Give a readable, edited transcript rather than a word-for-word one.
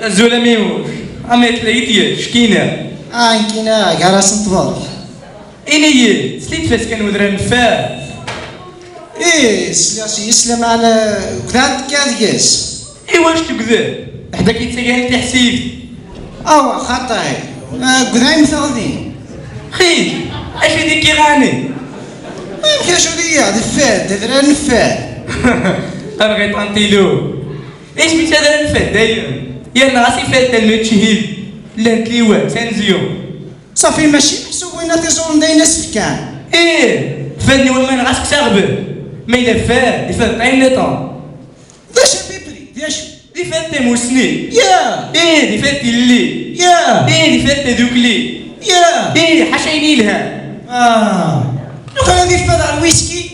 زولا ميموش عميت ليتي شكينا كينا كراس نطبر إني سليت فاس كان ودرا نفاس سلاسي يسلم على كذا كاذيس واش تكذب حدا كيتسالي تحسيب خطا كذا مثالين خير اش هذيك كيغاني ما كاش ليا دفات درا نفات انا بغيت انتيلو ايش بيت هذا الفات دايما يا راسي فات المتشهيد لا نتليوا تنزيو صافي ماشي محسوب وين تيزور داينا سفكان فادني وما نغاسك تغبر ما إلا فات فات عين طون داش بيبري داش دي فات موسني يا دي فات اللي يا دي فات دوكلي يا حشيني لها لو كان هذه فات على الويسكي